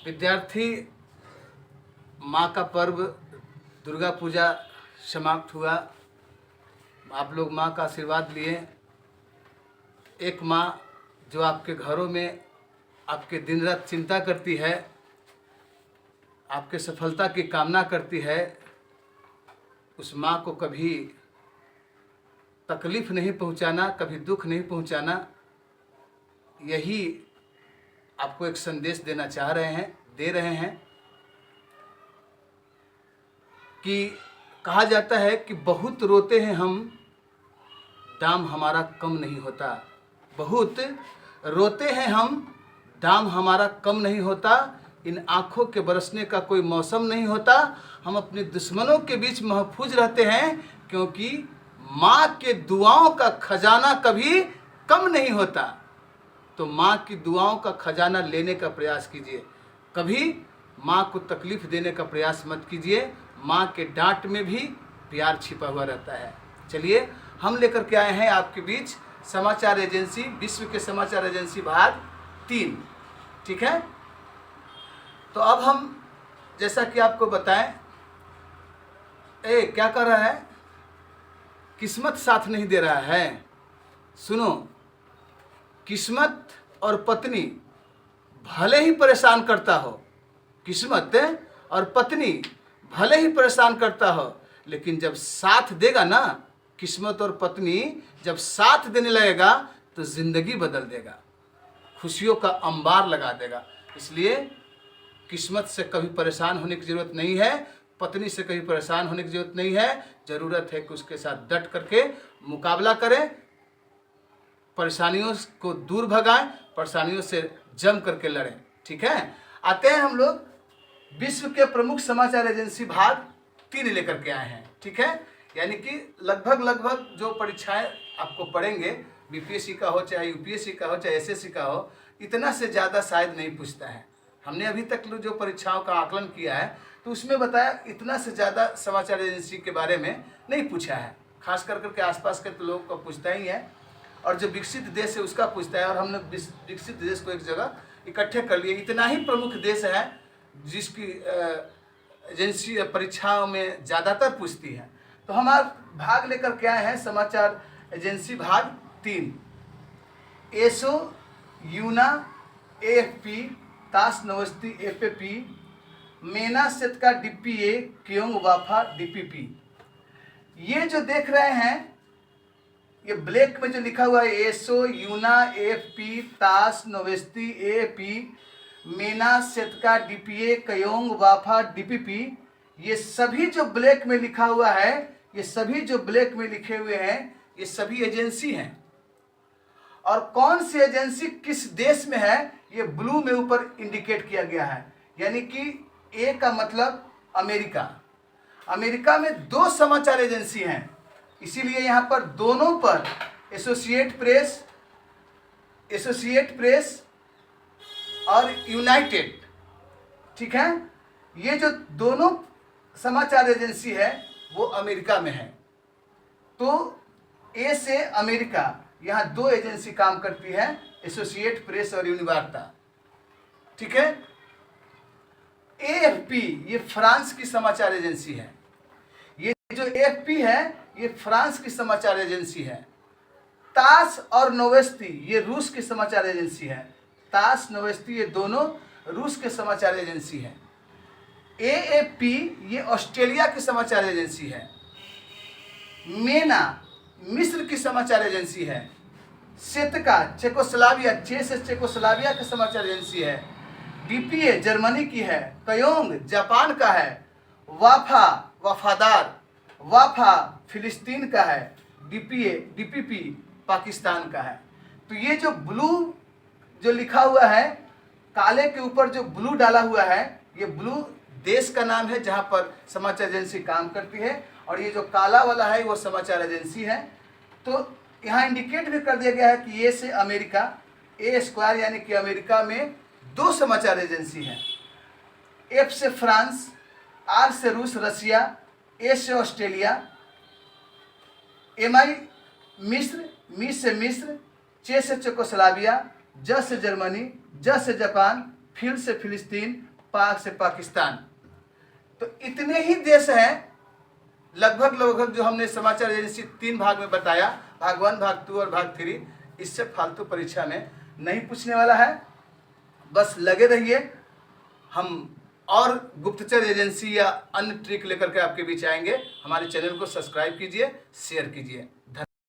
विद्यार्थी, माँ का पर्व दुर्गा पूजा समाप्त हुआ। आप लोग माँ का आशीर्वाद लिए। एक माँ जो आपके घरों में आपके दिन रात चिंता करती है, आपके सफलता की कामना करती है, उस माँ को कभी तकलीफ़ नहीं पहुँचाना, कभी दुख नहीं पहुँचाना, यही आपको एक संदेश देना चाह रहे हैं, दे रहे हैं। कि कहा जाता है कि बहुत रोते हैं हम, दाम हमारा कम नहीं होता। बहुत रोते हैं हम, दाम हमारा कम नहीं होता। इन आँखों के बरसने का कोई मौसम नहीं होता। हम अपने दुश्मनों के बीच महफूज रहते हैं, क्योंकि माँ के दुआओं का खजाना कभी कम नहीं होता। तो माँ की दुआओं का खजाना लेने का प्रयास कीजिए। कभी माँ को तकलीफ़ देने का प्रयास मत कीजिए। माँ के डांट में भी प्यार छिपा हुआ रहता है। चलिए, हम लेकर के आए हैं आपके बीच समाचार एजेंसी, विश्व के समाचार एजेंसी भाग 3। ठीक है, तो अब हम जैसा कि आपको बताएं, क्या कर रहा है? किस्मत साथ नहीं दे रहा है। सुनो, किस्मत और पत्नी भले ही परेशान करता हो, किस्मत और पत्नी भले ही परेशान करता हो, लेकिन जब साथ देगा ना, किस्मत और पत्नी जब साथ देने लगेगा तो ज़िंदगी बदल देगा, खुशियों का अंबार लगा देगा। इसलिए किस्मत से कभी परेशान होने की ज़रूरत नहीं है, पत्नी से कभी परेशान होने की ज़रूरत नहीं है। ज़रूरत है कि उसके साथ डट करके मुकाबला करें, परेशानियों को दूर भगाएं, परेशानियों से जम करके लड़ें। ठीक है, आते हैं हम लोग विश्व के प्रमुख समाचार एजेंसी भाग 3 लेकर के आए हैं। ठीक है, यानी कि लगभग जो परीक्षाएं आपको पढ़ेंगे, बीपीएससी का हो, चाहे यूपीएससी का हो, चाहे एसएससी का हो, इतना से ज़्यादा शायद नहीं पूछता है। हमने अभी तक जो परीक्षाओं का आकलन किया है तो उसमें बताया इतना से ज़्यादा समाचार एजेंसी के बारे में नहीं पूछा है। खास कर करके आसपास के तो लोगों को पूछता ही है, और जो विकसित देश है उसका पूछता है। और हमने विकसित देश को एक जगह इकट्ठे कर लिए। इतना ही प्रमुख देश है जिसकी एजेंसी परीक्षाओं में ज़्यादातर पूछती है। तो हम आज भाग लेकर के आए हैं समाचार एजेंसी भाग 3। एसो, यूना, एएफपी, तास नोवेस्टी, एपीपी, मेना सेतका डीपीए, क्योंग वाफा डीपीपी। ये जो देख रहे हैं, ये ब्लैक में जो लिखा हुआ है, एसो, यूना, एएफपी, तास नोवेस्टी, एपी, मेना सेतका डीपीए, कयोंग वाफा डीपीपी, ये सभी जो ब्लैक में लिखा हुआ है, ये सभी जो ब्लैक में लिखे हुए हैं, ये सभी एजेंसी हैं। और कौन सी एजेंसी किस देश में है, ये ब्लू में ऊपर इंडिकेट किया गया है। यानी कि ए का मतलब अमेरिका। अमेरिका में 2 समाचार एजेंसी हैं, इसीलिए यहाँ पर दोनों पर एसोसिएट प्रेस और यूनाइटेड। ठीक है, ये जो दोनों समाचार एजेंसी है वो अमेरिका में है। तो ए से अमेरिका, यहाँ 2 एजेंसी काम करती है, एसोसिएट प्रेस और यूनिवार्ता। ठीक है, एएफपी ये फ्रांस की समाचार एजेंसी है। ये जो एएफपी है ये फ्रांस की समाचार एजेंसी है। तास और नोवेस्टी ये रूस की समाचार एजेंसी है। तास, नोवेस्टी ये दोनों रूस के समाचार एजेंसी है। एएफपी ये ऑस्ट्रेलिया की समाचार एजेंसी है। मेना मिस्र की समाचार एजेंसी है। सेतका चेकोस्लाविया, चेकोस्लाविया की समाचार एजेंसी है। डीपीए जर्मनी की है। कयोंग जापान का है। वाफा वफादार, वाफा फिलिस्तीन का है। डीपीपी पाकिस्तान का है। तो ये जो ब्लू जो लिखा हुआ है, काले के ऊपर जो ब्लू डाला हुआ है, ये ब्लू देश का नाम है जहां पर समाचार एजेंसी काम करती है। और ये जो काला वाला है वो समाचार एजेंसी है। तो यहाँ इंडिकेट भी कर दिया गया है कि ए से अमेरिका, ए स्क्वायर यानी कि अमेरिका में 2 समाचार एजेंसी हैं। एफ से फ्रांस, आर से रूस रसिया, ए से ऑस्ट्रेलिया, एमआई मिस्र, मी से मिस्र, चे से चेकोस्लाविया, ज से जर्मनी, ज से जापान, फिल से फिलिस्तीन, पाक से पाकिस्तान। तो इतने ही देश हैं लगभग जो हमने समाचार एजेंसी 3 भाग में बताया, भाग 1, भाग 2 और भाग 3। इससे फालतू परीक्षा में नहीं पूछने वाला है। बस लगे रहिए, हम और गुप्तचर एजेंसी या अन्य ट्रिक लेकर के आपके बीच आएंगे। हमारे चैनल को सब्सक्राइब कीजिए, शेयर कीजिए।